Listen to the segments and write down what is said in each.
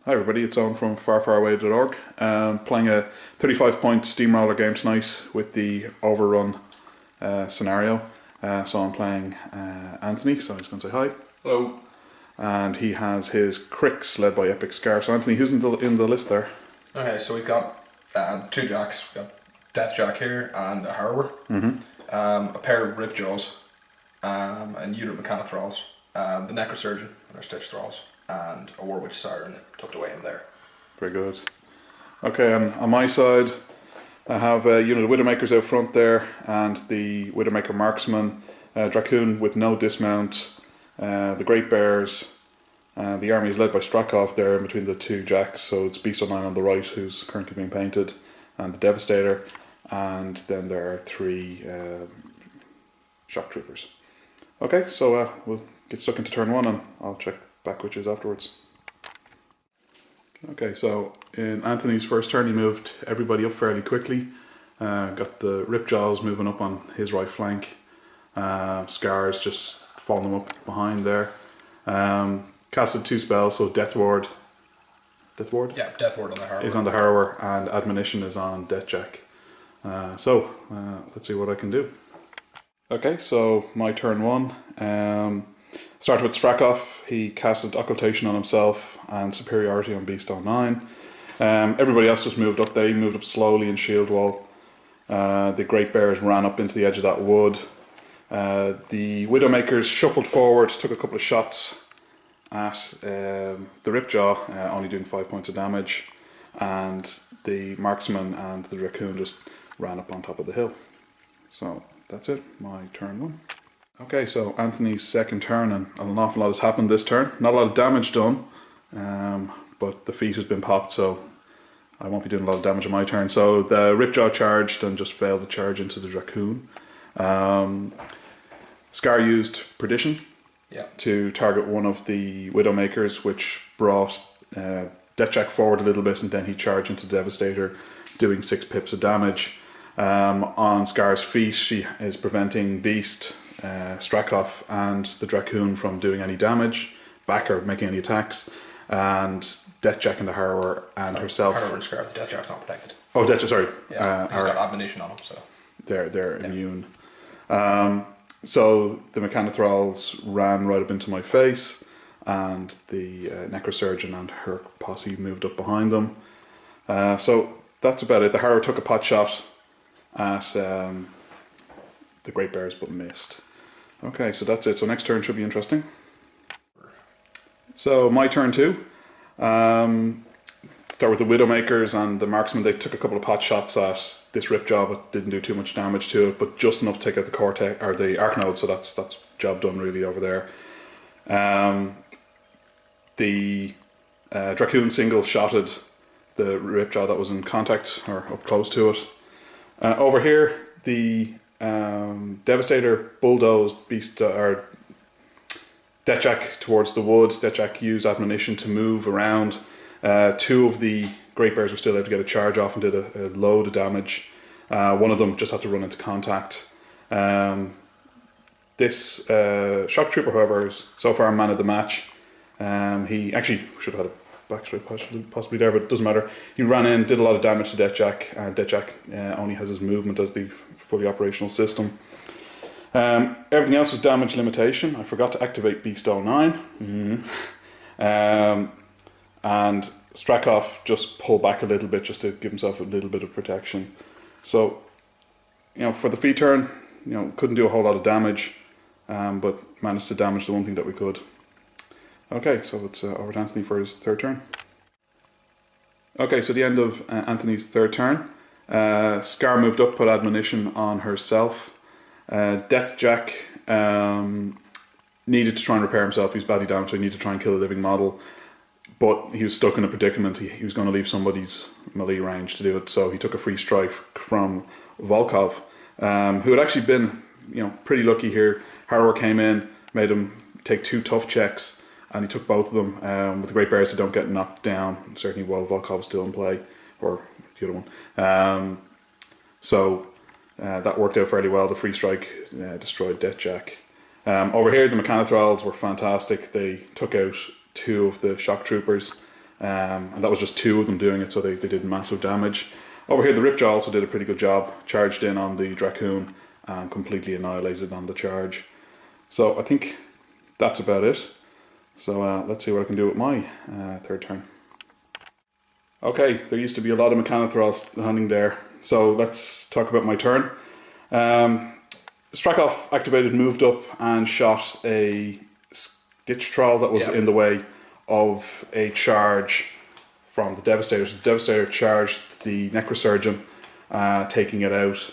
Hi everybody, it's Owen from farfaraway.org. Playing a 35-point steamroller game tonight with the Overrun scenario. So I'm playing Anthony, so he's going to say hi. Hello. And he has his Cryx led by eSkarre. So Anthony, who's in the list there? Okay, so we've got two jacks. We've got Death Jack here and a Harrower. A pair of Ripjaws, and unit Mechanic Thralls, the Necrosurgeon and their Stitch Thralls, and a Warwitch Siren tucked away in there. Very good. Okay, and on my side, I have a unit of Widowmakers out front there, and the Widowmaker Marksman, Dracoon with no dismount, the Great Bears, the army is led by Strakhov there in between the two jacks, so it's Beast Online on the right who's currently being painted, and the Devastator, and then there are three Shock Troopers. Okay, so we'll get stuck into turn one and I'll check back witches afterwards. Okay, so in Anthony's first turn he moved everybody up fairly quickly. Got the Ripjaws moving up on his right flank. Scars just following them up behind there. Casted two spells, so Death Ward. Death Ward? Yeah, Death Ward on the Harrower. Is on the Harrower, and Admonition is on Death Jack. So let's see what I can do. Okay, so my turn one. Started with Strakhov. He casted Occultation on himself and Superiority on Beast 09. Everybody else just moved up. They moved up slowly in shield wall. The Great Bears ran up into the edge of that wood. The Widowmakers shuffled forward, took a couple of shots at the Ripjaw, only doing 5 points of damage, and the Marksman and the Dracoon just ran up on top of the hill. So that's it, my turn one. Okay, so Anthony's second turn, and an awful lot has happened this turn. Not a lot of damage done, but the feat has been popped, so I won't be doing a lot of damage on my turn. So the Ripjaw charged and just failed to charge into the Dracoon. Scar used Perdition to target one of the Widowmakers, which brought Deathjack forward a little bit, and then he charged into Devastator, doing 6 pips of damage. On Scar's feet, she is preventing Beast, Strakhov and the Dracoon from doing any damage back or making any attacks, and Deathjack and the Harrower and herself. Harrower and Scar, the Deathjack's not protected. Oh, Deathjack, sorry. Yeah, he's got Admonition on him, so they're immune. So the Mechanic Thralls ran right up into my face, and the Necrosurgeon and her posse moved up behind them. So that's about it. The Harrower took a pot shot at the Great Bears but missed. Okay, so that's it. So next turn should be interesting. So my turn two. Start with the Widowmakers and the Marksman. They took a couple of pot shots at this Ripjaw, but didn't do too much damage to it, but just enough to take out the Cortex or the Archnode, so that's job done really over there. The Dracoon single shotted the Ripjaw that was in contact or up close to it. Over here, the Devastator bulldozed Beast or Deathjack towards the woods. Deathjack used Admonition to move around. Two of the Great Bears were still able to get a charge off and did a load of damage. One of them just had to run into contact. This Shock Trooper, however, is so far man of the match. He actually should have had a backstrike possibly there, but it doesn't matter. He ran in, did a lot of damage to Deathjack, and Deathjack only has his movement as the fully operational system. Everything else was damage limitation. I forgot to activate Beast 09. And Strakhov just pulled back a little bit just to give himself a little bit of protection. So, for the feat turn, couldn't do a whole lot of damage, but managed to damage the one thing that we could. Okay, so it's over to Anthony for his third turn. Okay, so the end of Anthony's third turn. Scar moved up, put Admonition on herself. Deathjack needed to try and repair himself. He was badly damaged, so he needed to try and kill a living model. But he was stuck in a predicament. He was going to leave somebody's melee range to do it, so he took a free strike from Volkov, who had actually been pretty lucky here. Harrower came in, made him take 2 tough checks, and he took both of them. With the Great Bears, they don't get knocked down, certainly while Volkov's still in play, or the other one. So that worked out fairly well. The free strike destroyed Deathjack. Over here, the Mechanic Thralls were fantastic. They took out 2 of the Shock Troopers, and that was just 2 of them doing it, so they did massive damage. Over here the Ripjaw also did a pretty good job, charged in on the Dracoon and completely annihilated on the charge. So I think that's about it. So let's see what I can do with my third turn. Okay, there used to be a lot of Mechanothrall standing there, so let's talk about my turn. Strakhov activated, moved up and shot a Ditch Troll that was in the way of a charge from the Devastator. So the Devastator charged the Necrosurgeon, taking it out.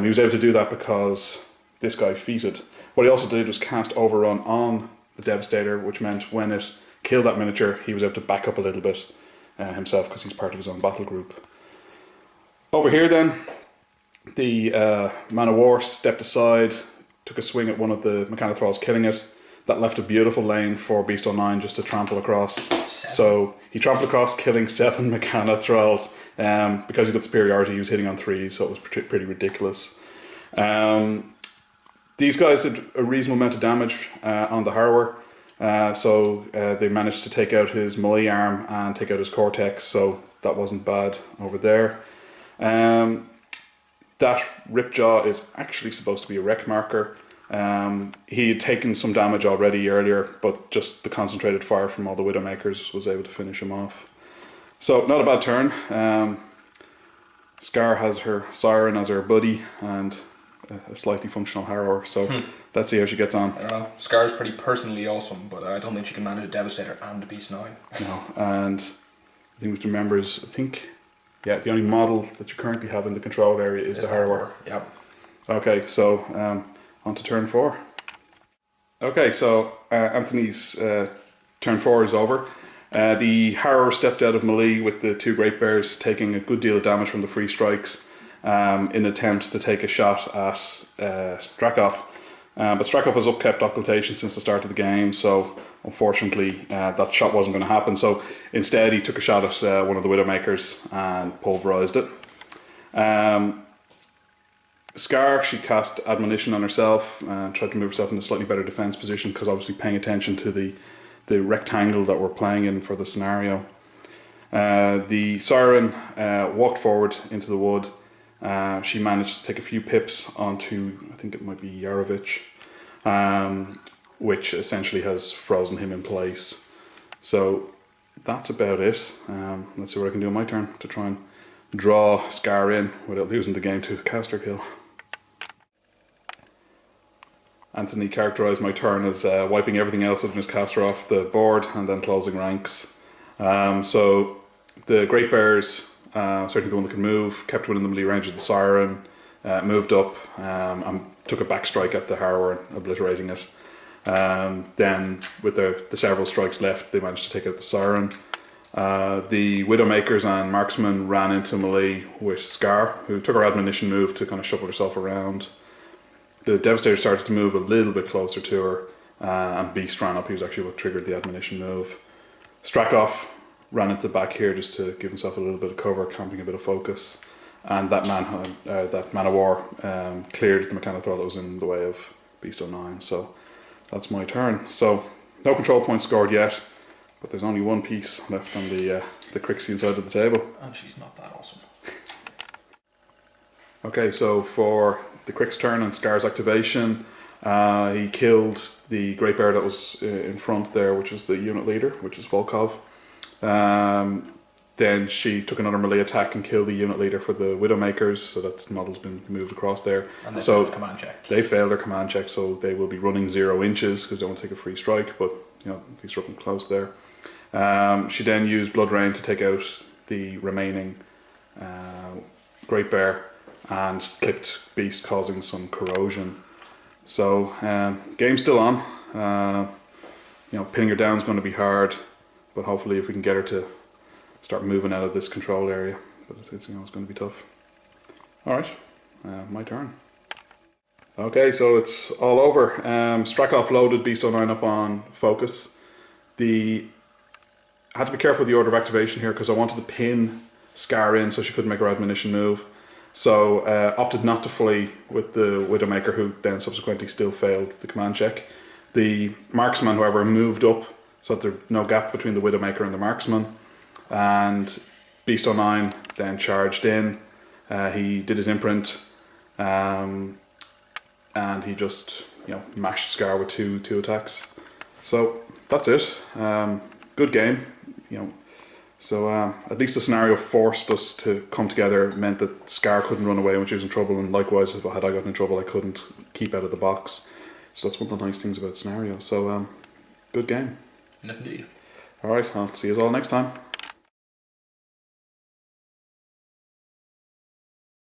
He was able to do that because this guy feated. What he also did was cast Overrun on the Devastator, which meant when it killed that miniature, he was able to back up a little bit himself because he's part of his own battle group. Over here then, the Man of War stepped aside, took a swing at one of the Mechanothralls, killing it. That left a beautiful lane for Beast 09 just to trample across. 7. So he trampled across, killing 7 Mechanothralls. Because he got superiority, he was hitting on 3s, so it was pretty ridiculous. These guys did a reasonable amount of damage on the Harrower. So they managed to take out his melee arm and take out his Cortex, so that wasn't bad over there. That Ripjaw is actually supposed to be a wreck marker. He had taken some damage already earlier, but just the concentrated fire from all the Widowmakers was able to finish him off. So not a bad turn. Scar has her Siren as her buddy and a slightly functional Harrower, so let's see how she gets on. I don't know. Scar's pretty personally awesome, but I don't think she can manage a Devastator and a Beast 9. No, and the thing to remember is, the only model that you currently have in the control area is the Harrower. Yep. Okay, so on to turn 4. Okay, so Anthony's turn 4 is over. The Harrower stepped out of melee with the 2 Great Bears, taking a good deal of damage from the free strikes in an attempt to take a shot at Strakhov. But Strakhov has upkept Occultation since the start of the game, so unfortunately that shot wasn't going to happen. So instead he took a shot at one of the Widowmakers and pulverized it. Scar, she cast Admonition on herself and tried to move herself in a slightly better defense position because obviously paying attention to the rectangle that we're playing in for the scenario. The Siren walked forward into the wood. She managed to take a few pips onto, I think it might be Yarovich, which essentially has frozen him in place. So that's about it. Let's see what I can do on my turn to try and draw Scar in without losing the game to a caster kill. Anthony characterised my turn as wiping everything else other than his caster off the board and then closing ranks. So the Great Bears, certainly the one that could move, kept within the melee range of the Siren, moved up and took a back strike at the Harrower, obliterating it. Then with the several strikes left, they managed to take out the Siren. The Widowmakers and Marksman ran into melee with Scar, who took her Admonition move to kind of shuffle herself around. The Devastator started to move a little bit closer to her, and Beast ran up. He was actually what triggered the Admonition move. Strakhov ran into the back here just to give himself a little bit of cover, camping a bit of focus. And that Man of War cleared the Mechanothrall that was in the way of Beast 09. So that's my turn. So no control points scored yet, but there's only one piece left on the Cryxian side of the table. And she's not that awesome. Okay, so for the Cryx turn and Scar's activation, he killed the Great Bear that was in front there, which is the unit leader, which is Volkov. Then she took another melee attack and killed the unit leader for the Widowmakers, so that model's been moved across there. And they failed the command check. They failed their command check, so they will be running 0 inches because they don't take a free strike, but at least they're up and close there. She then used Blood Rain to take out the remaining Great Bear and clipped Beast, causing some corrosion. So game's still on. Pinning her down is going to be hard, but hopefully if we can get her to start moving out of this control area, but it's going to be tough. Alright, my turn. Okay, so it's all over. Strakhov loaded Beast 09 up on focus. I had to be careful with the order of activation here because I wanted to pin Scar in so she couldn't make her Admonition move. So opted not to flee with the Widowmaker, who then subsequently still failed the command check. The Marksman, however, moved up so that there's no gap between the Widowmaker and the Marksman. and Beast 09 then charged in. He did his imprint, and he just mashed Scar with two attacks. So that's it. Good game, So at least the scenario forced us to come together. It meant that Scar couldn't run away when she was in trouble, and likewise, if I got in trouble, I couldn't keep out of the box. So that's one of the nice things about scenario. So good game. Indeed. All right, I'll see you all next time.